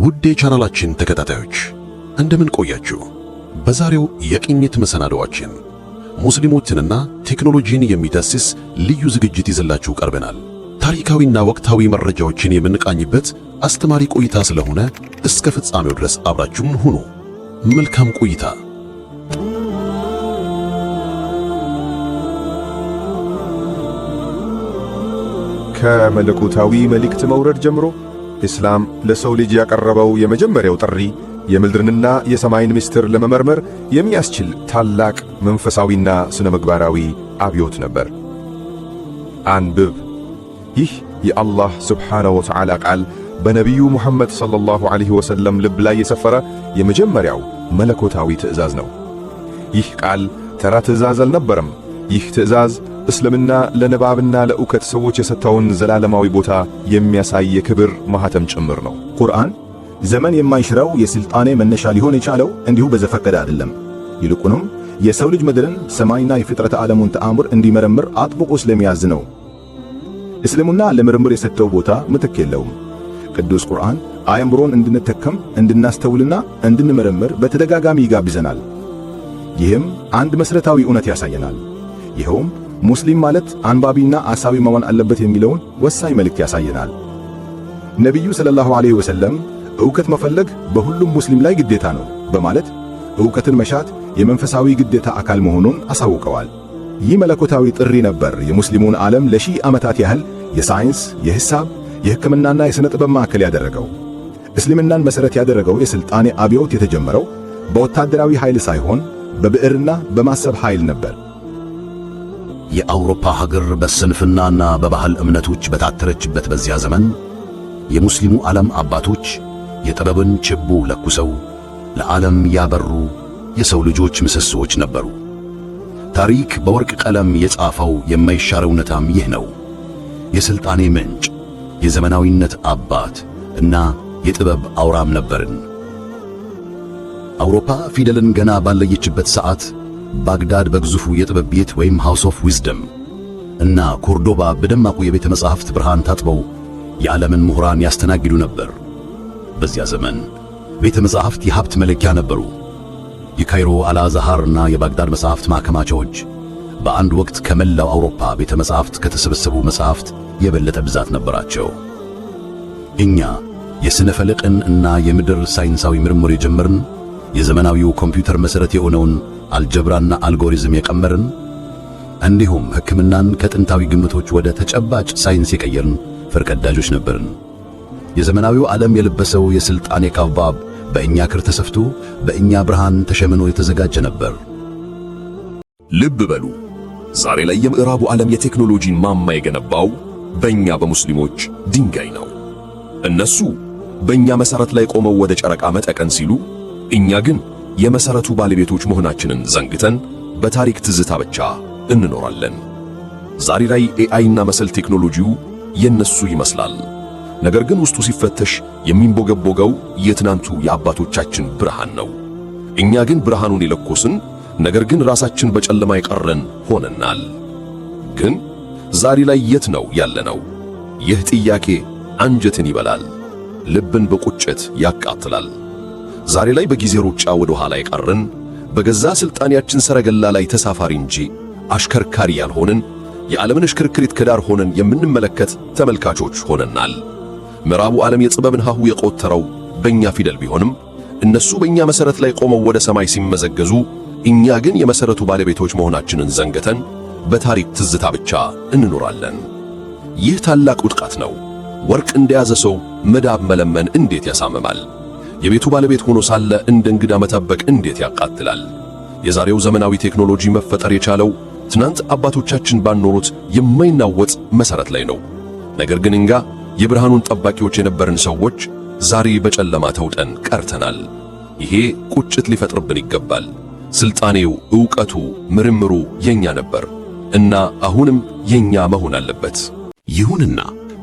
ውድ የቻናላችን ተከታታዮች እንደምን ቆያችሁ? በዛሬው የቅኝት መሰናዶአችን ሙስሊሞችንና ቴክኖሎጂን የሚዳስስ ልዩ ዝግጅት ይዘላችሁ ቀርበናል። ታሪካዊና ወቅታዊ መረጃዎችን የምንቃኝበት አስተማሪ ቆይታ ስለሆነ እስከ ፍጻሜው ድረስ አብራችሁን ሁኑ። መልካም ቆይታ። ከመለኮታዊ መልእክት መውረድ ጀምሮ ኢስላም ለሰው ልጅ ያቀረበው የመጀመሪያው ጥሪ የምድርንና የሰማይን ምስጢር ለመመርመር የሚያስችል ታላቅ መንፈሳዊና ስነ ምግባራዊ አብዮት ነበር። አንብብ። ይህ የአላህ ስብሓነሁ ወተዓላ ቃል በነቢዩ ሙሐመድ ሰለላሁ ዐለይሂ ወሰለም ልብ ላይ የሰፈረ የመጀመሪያው መለኮታዊ ትእዛዝ ነው። ይህ ቃል ተራ ትእዛዝ አልነበረም። ይህ ትእዛዝ እስልምና ለንባብና ለእውቀት ሰዎች የሰጠውን ዘላለማዊ ቦታ የሚያሳይ የክብር ማህተም ጭምር ነው። ቁርአን ዘመን የማይሽረው የስልጣኔ መነሻ ሊሆን የቻለው እንዲሁ በዘፈቀደ አይደለም። ይልቁንም የሰው ልጅ ምድርን፣ ሰማይና የፍጥረት ዓለሙን ተአምር እንዲመረምር አጥብቆ ስለሚያዝ ነው። እስልምና ለምርምር የሰጠው ቦታ ምትክ የለውም። ቅዱስ ቁርአን አእምሮን እንድንተከም፣ እንድናስተውልና እንድንመረምር በተደጋጋሚ ይጋብዘናል። ይህም አንድ መሠረታዊ እውነት ያሳየናል። ይኸውም ሙስሊም ማለት አንባቢና አሳቢ መሆን አለበት የሚለውን ወሳኝ መልእክት ያሳየናል። ነቢዩ ሰለላሁ ዐለይሂ ወሰለም ዕውቀት መፈለግ በሁሉም ሙስሊም ላይ ግዴታ ነው በማለት ዕውቀትን መሻት የመንፈሳዊ ግዴታ አካል መሆኑን አሳውቀዋል። ይህ መለኮታዊ ጥሪ ነበር የሙስሊሙን ዓለም ለሺህ ዓመታት ያህል የሳይንስ፣ የሂሳብ፣ የሕክምናና የሥነ ጥበብ ማዕከል ያደረገው። እስልምናን መሠረት ያደረገው የሥልጣኔ አብዮት የተጀመረው በወታደራዊ ኃይል ሳይሆን በብዕርና በማሰብ ኃይል ነበር። የአውሮፓ ሀገር በስንፍናና በባህል እምነቶች በታተረችበት በዚያ ዘመን የሙስሊሙ ዓለም አባቶች የጥበብን ችቦ ለኩሰው ለዓለም ያበሩ የሰው ልጆች ምሰሶዎች ነበሩ። ታሪክ በወርቅ ቀለም የጻፈው የማይሻር እውነታም ይህ ነው። የሥልጣኔ ምንጭ፣ የዘመናዊነት አባት እና የጥበብ አውራም ነበርን። አውሮፓ ፊደልን ገና ባለየችበት ሰዓት ባግዳድ በግዙፉ የጥበብ ቤት ወይም ሃውስ ኦፍ ዊዝደም እና ኮርዶባ በደማቁ የቤተ መጻሕፍት ብርሃን ታጥበው የዓለምን ምሁራን ያስተናግዱ ነበር። በዚያ ዘመን ቤተ መጻሕፍት የሀብት መለኪያ ነበሩ። የካይሮ አልአዝሃርና የባግዳድ መጻሕፍት ማከማቻዎች በአንድ ወቅት ከመላው አውሮፓ ቤተ መጻሕፍት ከተሰበሰቡ መጻሕፍት የበለጠ ብዛት ነበራቸው። እኛ የሥነ ፈለቅን እና የምድር ሳይንሳዊ ምርምር የጀመርን የዘመናዊው ኮምፒውተር መሠረት የሆነውን አልጀብራና አልጎሪዝም የቀመርን እንዲሁም ሕክምናን ከጥንታዊ ግምቶች ወደ ተጨባጭ ሳይንስ የቀየርን ፈርቀዳጆች ነበርን። የዘመናዊው ዓለም የለበሰው የሥልጣኔ ካባብ በእኛ ክር ተሰፍቶ በእኛ ብርሃን ተሸምኖ የተዘጋጀ ነበር። ልብ በሉ፣ ዛሬ ላይ የምዕራቡ ዓለም የቴክኖሎጂን ማማ የገነባው በእኛ በሙስሊሞች ድንጋይ ነው። እነሱ በእኛ መሠረት ላይ ቆመው ወደ ጨረቃ መጠቀን ሲሉ፣ እኛ ግን የመሠረቱ ባለቤቶች መሆናችንን ዘንግተን በታሪክ ትዝታ ብቻ እንኖራለን። ዛሬ ላይ ኤአይና መሰል ቴክኖሎጂው የነሱ ይመስላል። ነገር ግን ውስጡ ሲፈተሽ የሚንቦገቦገው የትናንቱ የአባቶቻችን ብርሃን ነው። እኛ ግን ብርሃኑን የለኮስን፣ ነገር ግን ራሳችን በጨለማ የቀረን ሆነናል። ግን ዛሬ ላይ የት ነው ያለነው? ይህ ጥያቄ አንጀትን ይበላል፣ ልብን በቁጭት ያቃጥላል። ዛሬ ላይ በጊዜ ሩጫ ወደ ኋላ የቀረን፣ በገዛ ስልጣኔያችን ሰረገላ ላይ ተሳፋሪ እንጂ አሽከርካሪ ያልሆንን፣ የዓለምን እሽክርክሪት ከዳር ሆነን የምንመለከት ተመልካቾች ሆነናል። ምዕራቡ ዓለም የጥበብን ሀሁ የቆጠረው በእኛ ፊደል ቢሆንም እነሱ በእኛ መሠረት ላይ ቆመው ወደ ሰማይ ሲመዘገዙ፣ እኛ ግን የመሠረቱ ባለቤቶች መሆናችንን ዘንግተን በታሪክ ትዝታ ብቻ እንኖራለን። ይህ ታላቅ ውድቀት ነው። ወርቅ እንደያዘ ሰው መዳብ መለመን እንዴት ያሳምማል! የቤቱ ባለቤት ሆኖ ሳለ እንደ እንግዳ መጠበቅ እንዴት ያቃጥላል! የዛሬው ዘመናዊ ቴክኖሎጂ መፈጠር የቻለው ትናንት አባቶቻችን ባኖሩት የማይናወጥ መሠረት ላይ ነው። ነገር ግን እኛ የብርሃኑን ጠባቂዎች የነበርን ሰዎች ዛሬ በጨለማ ተውጠን ቀርተናል። ይሄ ቁጭት ሊፈጥርብን ይገባል። ስልጣኔው፣ ዕውቀቱ፣ ምርምሩ የኛ ነበር እና አሁንም የኛ መሆን አለበት። ይሁንና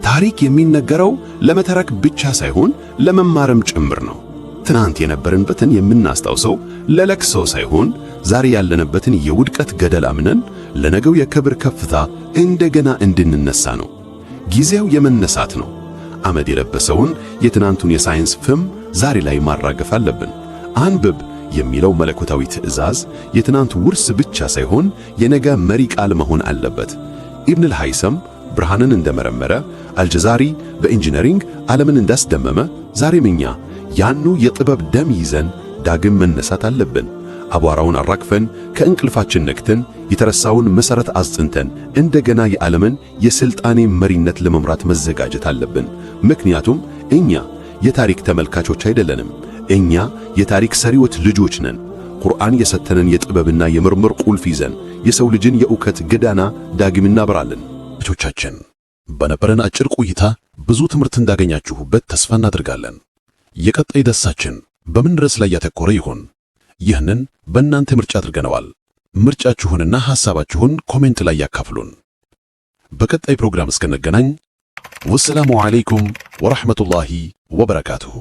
ታሪክ የሚነገረው ለመተረክ ብቻ ሳይሆን ለመማርም ጭምር ነው። ትናንት የነበርንበትን የምናስታውሰው ለለቅሶ ሳይሆን ዛሬ ያለንበትን የውድቀት ገደል አምነን ለነገው የክብር ከፍታ እንደገና እንድንነሳ ነው። ጊዜው የመነሳት ነው። አመድ የለበሰውን የትናንቱን የሳይንስ ፍም ዛሬ ላይ ማራገፍ አለብን። አንብብ የሚለው መለኮታዊ ትዕዛዝ የትናንት ውርስ ብቻ ሳይሆን የነገ መሪ ቃል መሆን አለበት። ኢብኑል ሃይሰም ብርሃንን እንደመረመረ፣ አልጀዛሪ በኢንጂነሪንግ ዓለምን እንዳስደመመ፣ ዛሬም እኛ ያኑ የጥበብ ደም ይዘን ዳግም መነሳት አለብን። አቧራውን አራግፈን ከእንቅልፋችን ነቅተን የተረሳውን መሠረት አጽንተን እንደገና የዓለምን የሥልጣኔ መሪነት ለመምራት መዘጋጀት አለብን። ምክንያቱም እኛ የታሪክ ተመልካቾች አይደለንም። እኛ የታሪክ ሰሪዎች ልጆች ነን። ቁርአን የሰጠንን የጥበብና የምርምር ቁልፍ ይዘን የሰው ልጅን የእውቀት ጎዳና ዳግም እናበራለን። ልጆቻችን በነበረን አጭር ቆይታ ብዙ ትምህርት እንዳገኛችሁበት ተስፋ እናደርጋለን። የቀጣይ ደርሳችን በምን ርዕስ ላይ ያተኮረ ይሆን? ይህንን በእናንተ ምርጫ አድርገነዋል። ምርጫችሁንና ሐሳባችሁን ኮሜንት ላይ ያካፍሉን። በቀጣይ ፕሮግራም እስከነገናኝ ወሰላሙ ዓለይኩም ወራህመቱላሂ ወበረካቱሁ።